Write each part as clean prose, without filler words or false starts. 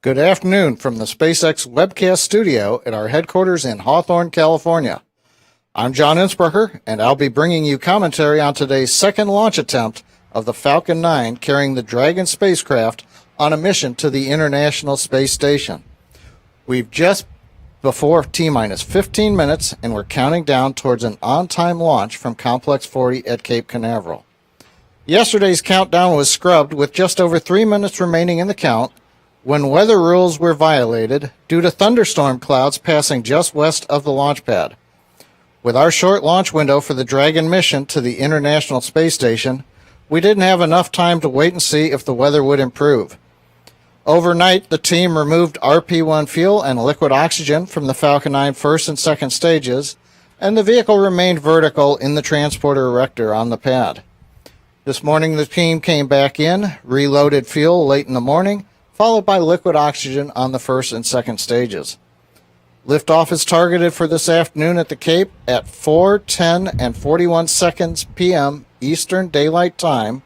Good afternoon from the SpaceX webcast studio at our headquarters in Hawthorne, California. I'm John Innsbrucker, and I'll be bringing you commentary on today's second launch attempt of the Falcon 9 carrying the Dragon spacecraft on a mission to the International Space Station. We've just before T-minus 15 minutes, and we're counting down towards an on-time launch from Complex 40 at Cape Canaveral. Yesterday's countdown was scrubbed with just over 3 minutes remaining in the count when weather rules were violated due to thunderstorm clouds passing just west of the launch pad. With our short launch window for the Dragon mission to the International Space Station, we didn't have enough time to wait and see if the weather would improve. Overnight, the team removed RP-1 fuel and liquid oxygen from the Falcon 9 first and second stages, and the vehicle remained vertical in the transporter erector on the pad. This morning, the team came back in, reloaded fuel late in the morning, followed by liquid oxygen on the first and second stages. Liftoff is targeted for this afternoon at the Cape at 4:10 and 41 seconds p.m. Eastern Daylight Time,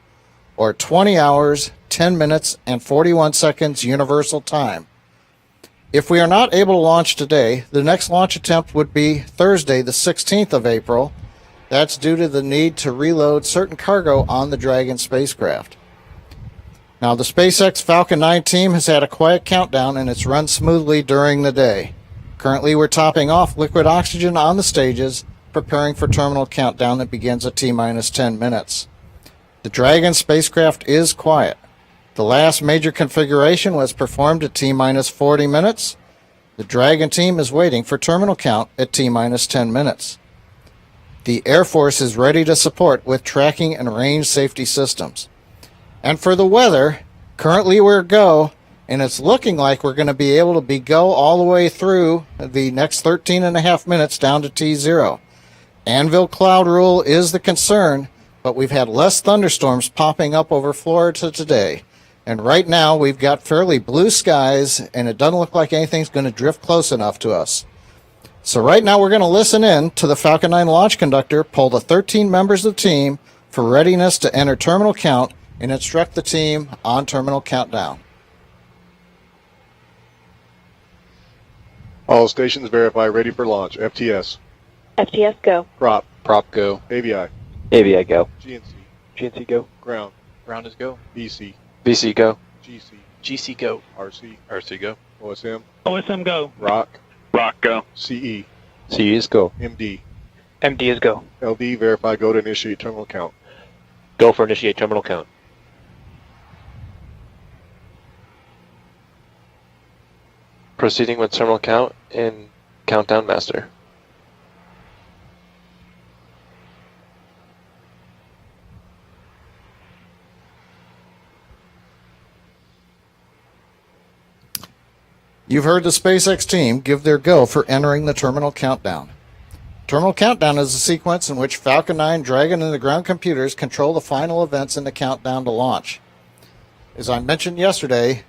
or 20 hours, 10 minutes, and 41 seconds Universal Time. If we are not able to launch today, the next launch attempt would be Thursday, the 16th of April. That's due to the need to reload certain cargo on the Dragon spacecraft. Now, the SpaceX Falcon 9 team has had a quiet countdown, and it's run smoothly during the day. Currently, we're topping off liquid oxygen on the stages, preparing for terminal countdown that begins at T-minus 10 minutes. The Dragon spacecraft is quiet. The last major configuration was performed at T-minus 40 minutes. The Dragon team is waiting for terminal count at T-minus 10 minutes. The Air Force is ready to support with tracking and range safety systems. And for the weather, currently we're go, and it's looking like we're going to be able to be go all the way through the next 13 and a half minutes down to T0. Anvil cloud rule is the concern, but we've had less thunderstorms popping up over Florida today. And right now we've got fairly blue skies, and it doesn't look like anything's going to drift close enough to us. So right now we're going to listen in to the Falcon 9 launch conductor pull the 13 members of the team for readiness to enter terminal count and instruct the team on terminal countdown. All stations verify ready for launch. FTS. FTS go. Prop. Prop go. AVI. AVI go. GNC. GNC go. Ground. Ground is go. BC. BC go. GC. GC go. RC. RC go. OSM. OSM go. ROC. Rock go. CE. CE is go. MD. MD is go. LD verify go to initiate terminal count. Go for initiate terminal count. Proceeding with terminal count in Countdown Master. You've heard the SpaceX team give their go for entering the terminal countdown. Terminal countdown is a sequence in which Falcon 9, Dragon, and the ground computers control the final events in the countdown to launch. As I mentioned yesterday,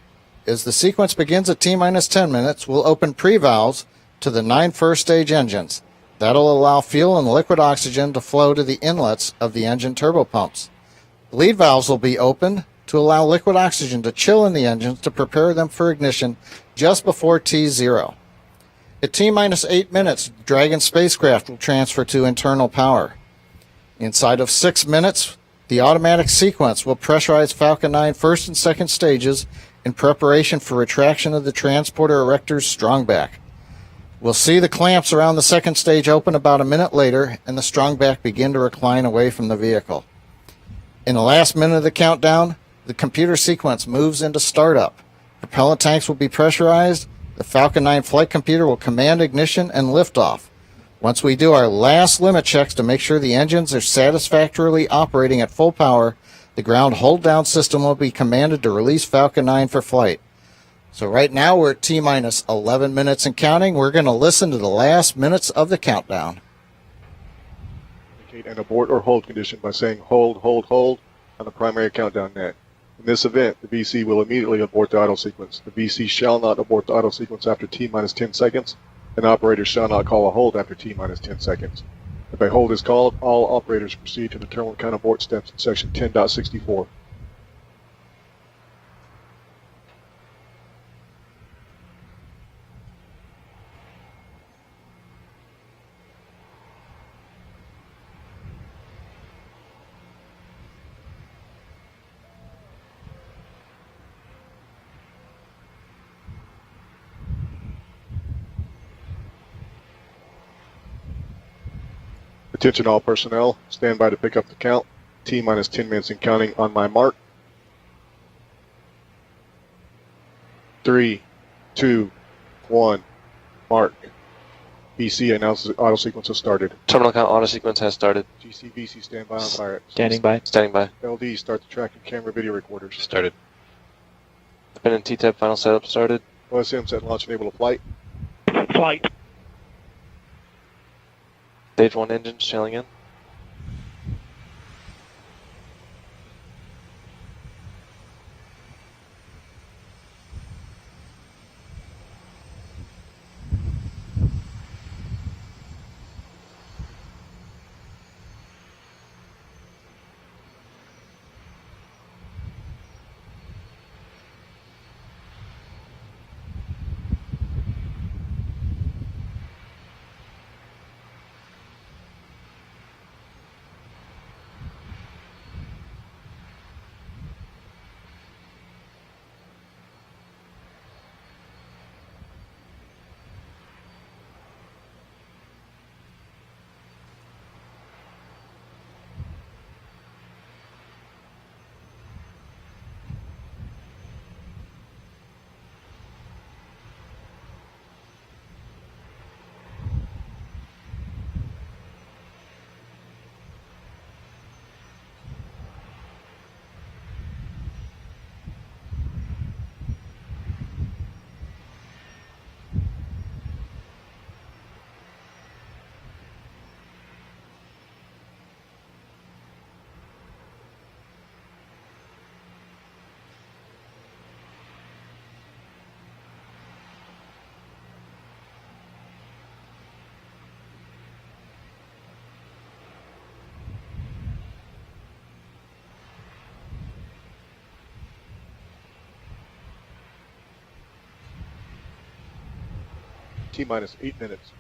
as the sequence begins at T-minus 10 minutes, we'll open pre-valves to the 9 first stage engines. That'll allow fuel and liquid oxygen to flow to the inlets of the engine turbopumps. Lead valves will be opened to allow liquid oxygen to chill in the engines to prepare them for ignition just before T0. At T-minus 8 minutes, the Dragon spacecraft will transfer to internal power. Inside of 6 minutes, the automatic sequence will pressurize Falcon 9 first and second stages in preparation for retraction of the transporter erector's strongback. We'll see the clamps around the second stage open about a minute later, and the strongback begin to recline away from the vehicle. In the last minute of the countdown, the computer sequence moves into startup. Propellant tanks will be pressurized. The Falcon 9 flight computer will command ignition and liftoff. Once we do our last limit checks to make sure the engines are satisfactorily operating at full power, the ground hold-down system will be commanded to release Falcon 9 for flight. So right now we're at T-minus 11 minutes and counting. We're going to listen to the last minutes of the countdown. Indicate an abort or hold condition by saying hold, hold, hold on the primary countdown net. In this event, the VC will immediately abort the idle sequence. The VC shall not abort the idle sequence after T-minus 10 seconds, and operators shall not call a hold after T-minus 10 seconds. If a hold is called, all operators proceed to the terminal count abort steps in section 10.64. Attention all personnel, stand by to pick up the count. T minus 10 minutes and counting on my mark. 3, 2, 1, mark. BC announces auto sequence has started. Terminal count auto sequence has started. GCVC stand by on fire. Standing by. Standing by. LD start the tracking camera video recorders. Started. Spin and T-Tab final setup started. OSM set launch enable to flight. Flight. Stage 1 engines trailing in. T minus 8 minutes.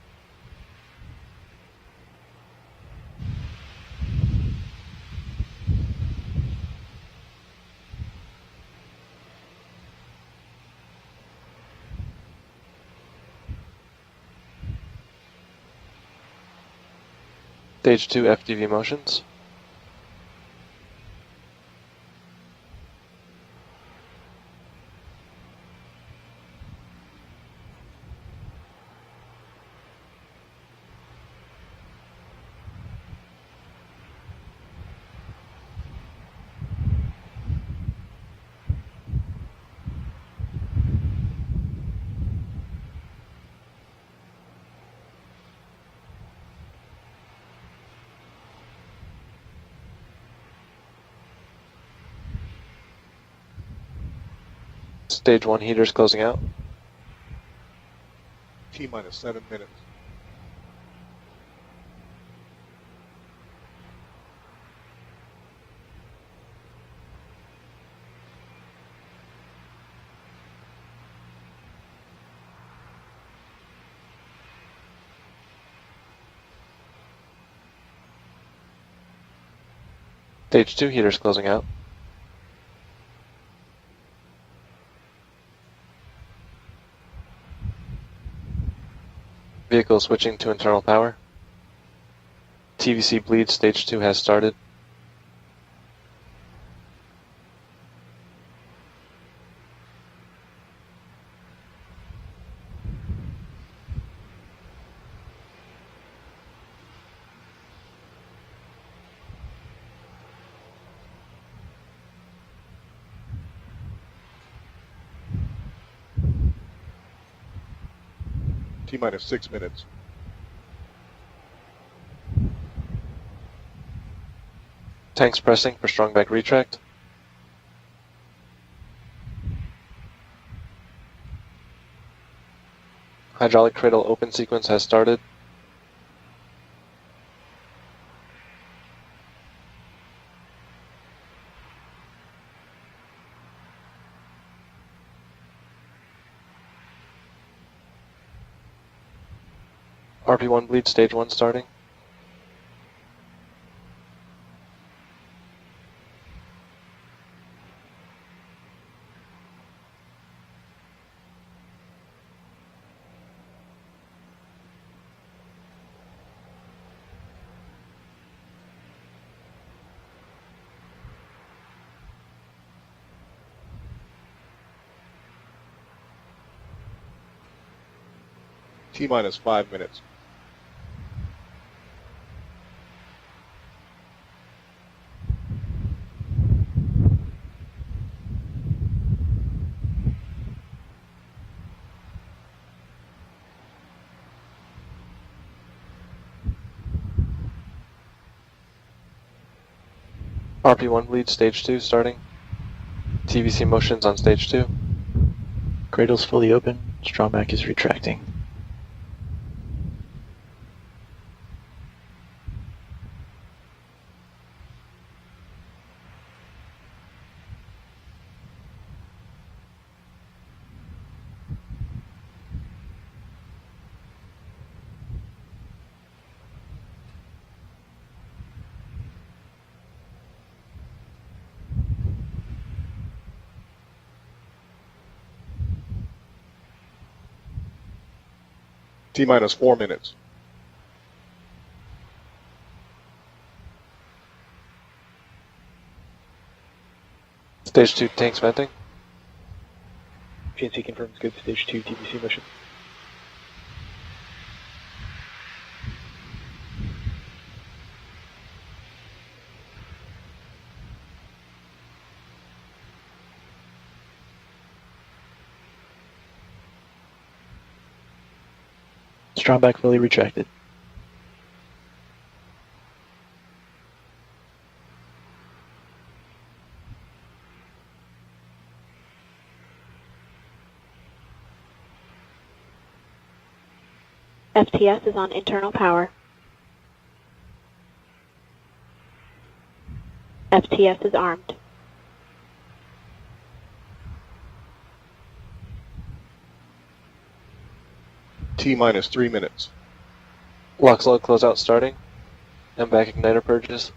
Stage 2 FDV motions. Stage 1 heaters closing out. T minus 7 minutes. Stage 2 heaters closing out. Vehicle switching to internal power. TVC bleed stage 2 has started. T minus 6 minutes. Tanks pressing for strong back retract. Hydraulic cradle open sequence has started. RP1 bleed stage 1 starting. T minus 5 minutes. RP1 bleed stage 2 starting. TVC motions on stage 2. Cradle's fully open. Strong back is retracting. T minus 4 minutes. Stage 2 tanks venting. PNC confirms good stage 2 TVC mission. Strong back fully retracted. FTS is on internal power. FTS is armed. T minus 3 minutes. Lock slug closeout starting. And back igniter purges.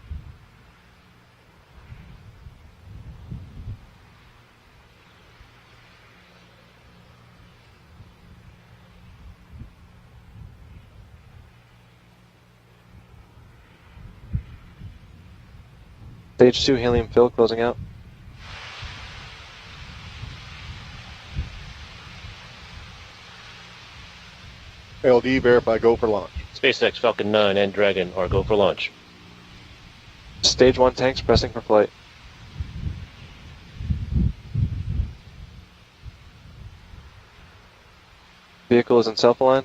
Stage 2 helium fill closing out. LD verify go for launch. SpaceX Falcon 9 and Dragon are go for launch. Stage 1 tanks pressing for flight. Vehicle is in self-align.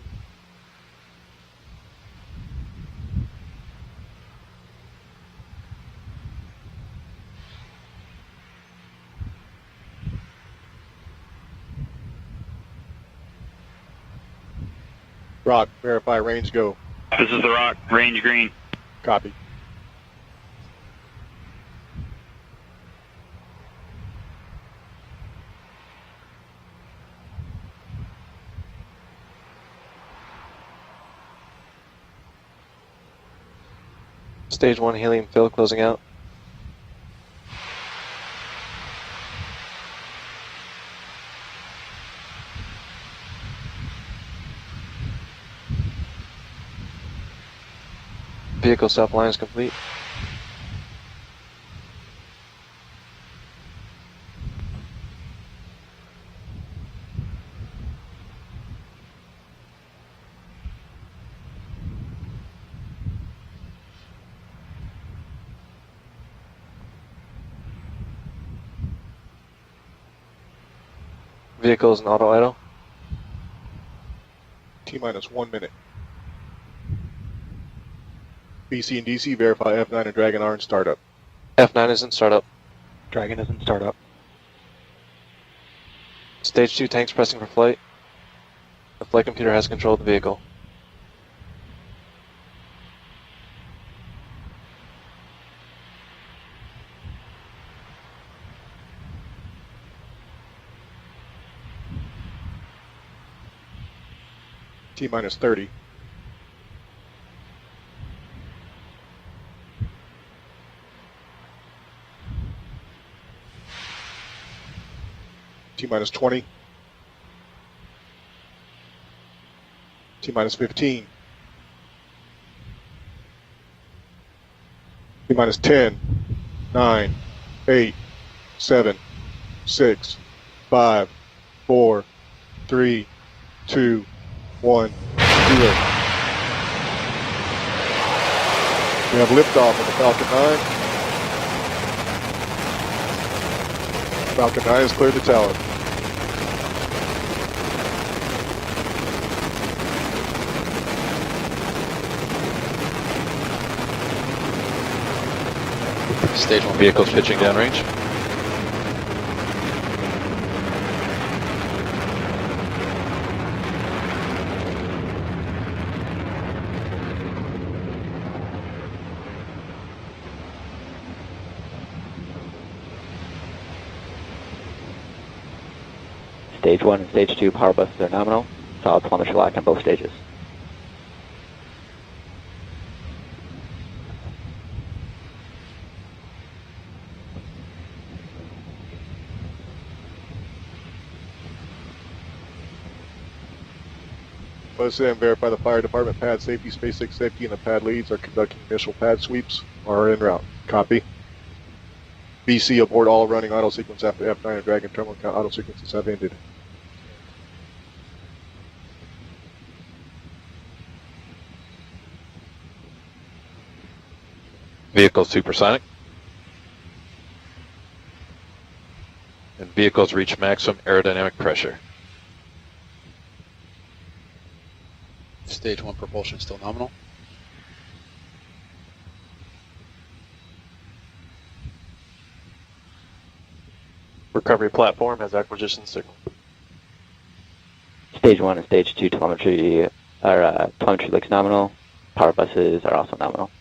Rock, verify range go. This is the Rock, range green. Copy. Stage 1 helium fill closing out. Vehicle self-align is complete. Vehicle is in auto idle. T minus 1 minute. BC and DC verify F9 and Dragon are in startup. F9 is in startup. Dragon is in startup. Stage 2 tanks pressing for flight. The flight computer has control of the vehicle. T minus 30. T minus 20. T minus 15. T minus 10, 9, 8, 7, 6, 5, 4, 3, 2, 1. Zero. We have liftoff of the Falcon 9. Falcon 9 has cleared the tower. Stage 1 vehicles pitching downrange. Stage 1 and Stage 2 power buses are nominal. Solid telemetry lock on both stages. Let's then verify the fire department pad safety, SpaceX safety, and the pad leads are conducting initial pad sweeps or are en route. Copy. BC aboard all running auto sequence after F9 and Dragon terminal count auto sequences have ended. Vehicle supersonic. And vehicles reach maximum aerodynamic pressure. Stage 1 propulsion still nominal. Recovery platform has acquisition signal. Stage 1 and Stage 2 telemetry looks nominal. Power buses are also nominal.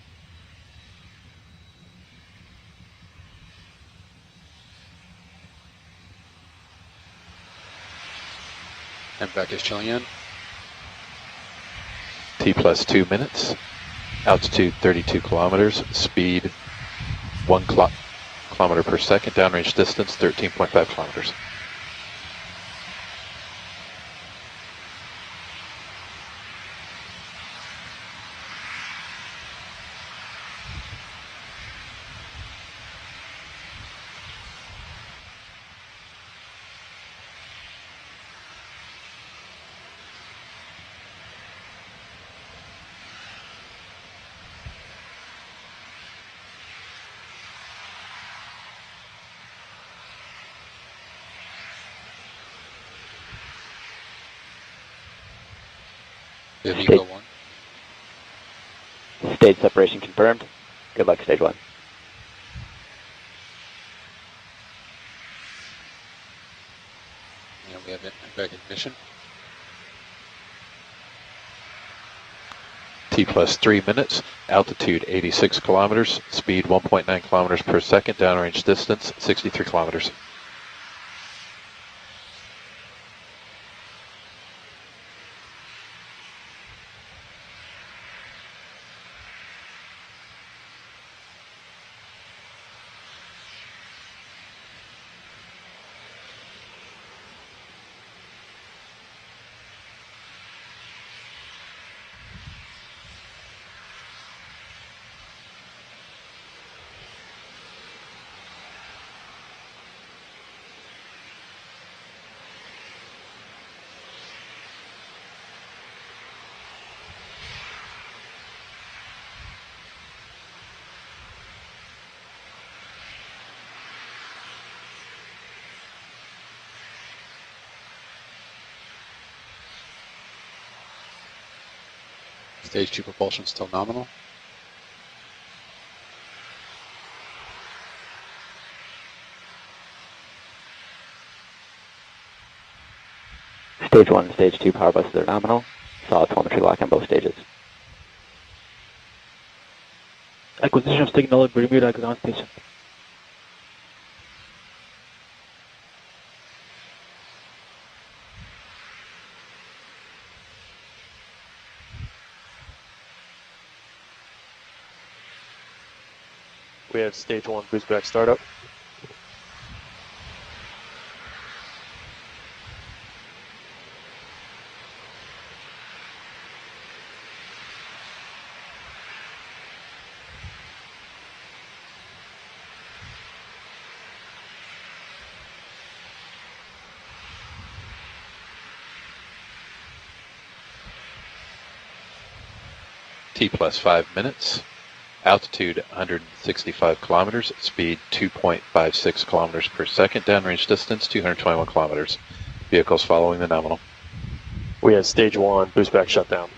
MVAC is chilling in. T plus 2 minutes. Altitude 32 kilometers. Speed 1 kilometer per second. Downrange distance 13.5 kilometers. Vivico 1. Stage separation confirmed. Good luck, Stage 1. And we have MVAC ignition. T plus 3 minutes. Altitude 86 kilometers. Speed 1.9 kilometers per second. Downrange distance 63 kilometers. Stage 2 propulsion still nominal. Stage 1 and Stage 2 power buses are nominal. Solid telemetry lock on both stages. Acquisition of signal at Bermuda ground station. We have Stage 1 boost back startup. T plus 5 minutes. Altitude 165 kilometers. Speed 2.56 kilometers per second. Downrange distance 221 kilometers. Vehicles following the nominal. We have stage 1, boost back shutdown.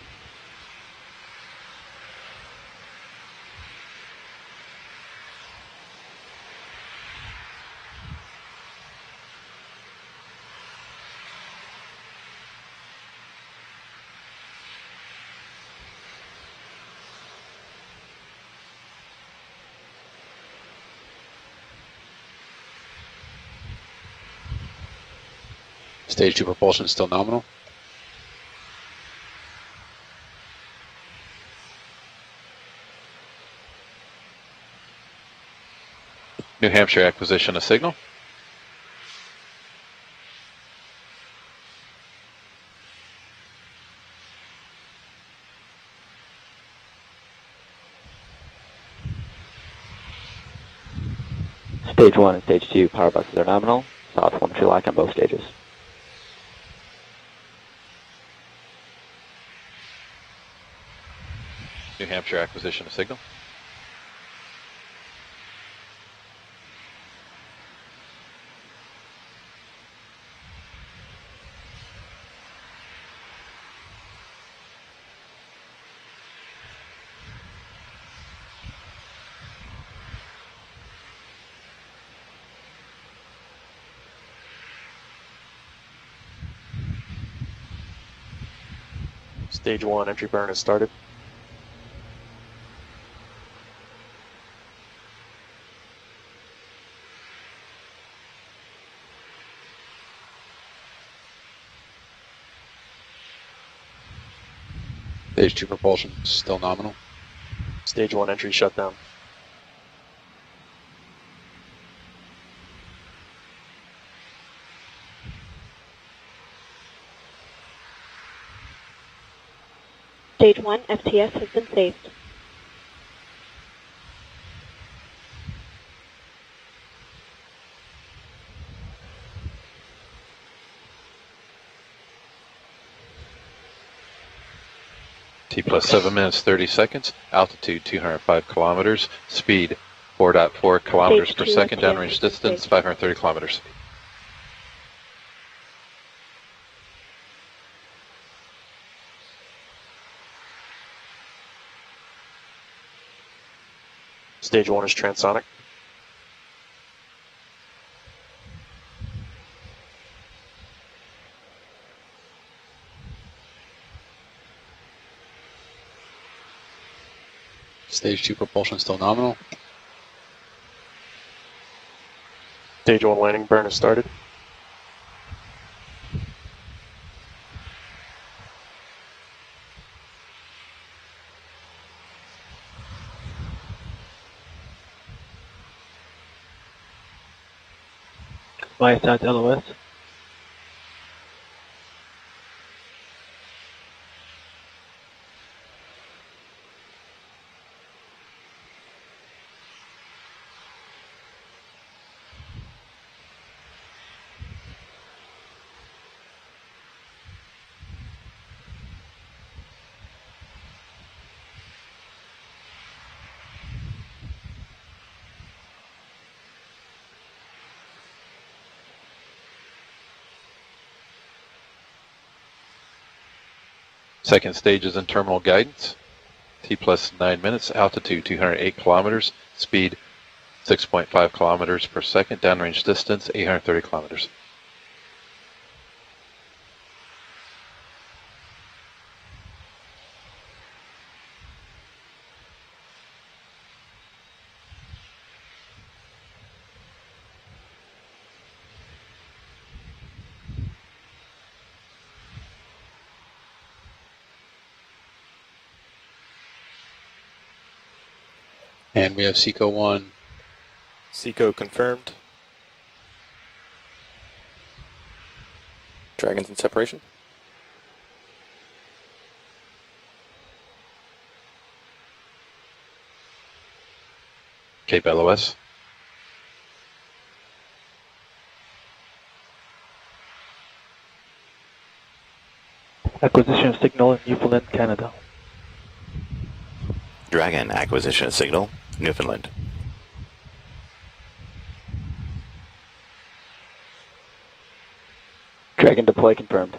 Stage 2 propulsion still nominal. New Hampshire acquisition of signal. Stage 1 and Stage 2 power buses are nominal. South telemetry lock on both stages. New Hampshire acquisition of signal. Stage 1, entry burn has started. Stage 2 propulsion still nominal. Stage 1 entry shutdown. Stage 1 FTS has been saved. T plus 7 minutes 30 seconds. Altitude 205 kilometers. Speed 4.4 kilometers per Stage 2 second. FTS Downrange has been distance saved. 530 kilometers. Stage 1 is transonic. Stage 2 propulsion still nominal. Stage 1 landing burn has started. Viasat LOS. Second stage is in terminal guidance. T plus 9 minutes. Altitude 208 kilometers. Speed 6.5 kilometers per second. Downrange distance 830 kilometers. And we have SECO 1. SECO confirmed. Dragons in separation. Cape LOS. Acquisition of signal in Newfoundland, Canada. Dragon acquisition signal, Newfoundland. Dragon deploy confirmed.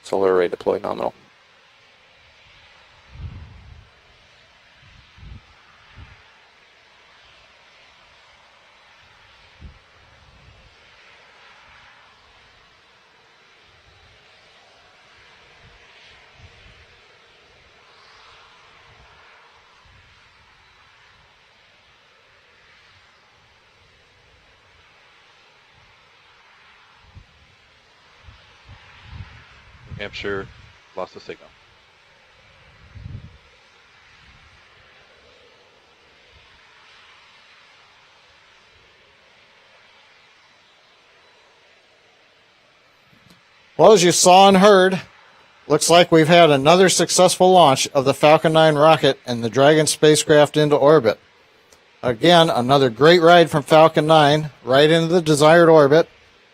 Solar array deploy nominal. New Hampshire lost the signal. Well, as you saw and heard, looks like we've had another successful launch of the Falcon 9 rocket and the Dragon spacecraft into orbit. Again, another great ride from Falcon 9 right into the desired orbit.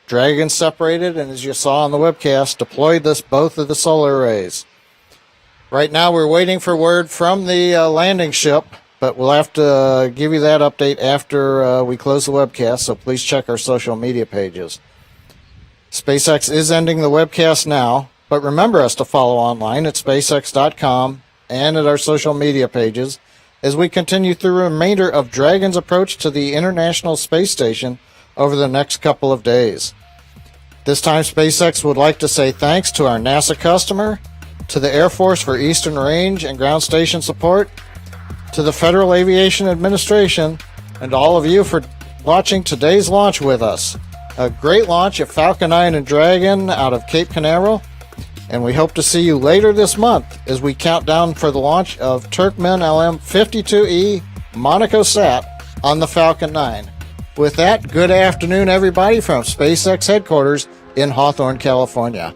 Dragon separated, and as you saw on the webcast, deployed both of the solar arrays. Right now, we're waiting for word from the landing ship, but we'll have to give you that update after we close the webcast, so please check our social media pages. SpaceX is ending the webcast now, but remember us to follow online at SpaceX.com and at our social media pages as we continue through the remainder of Dragon's approach to the International Space Station over the next couple of days. This time, SpaceX would like to say thanks to our NASA customer, to the Air Force for Eastern Range and ground station support, to the Federal Aviation Administration, and all of you for watching today's launch with us. A great launch of Falcon 9 and Dragon out of Cape Canaveral, and we hope to see you later this month as we count down for the launch of Turkmen LM-52E Monaco Sat on the Falcon 9. With that, good afternoon, everybody, from SpaceX headquarters in Hawthorne, California.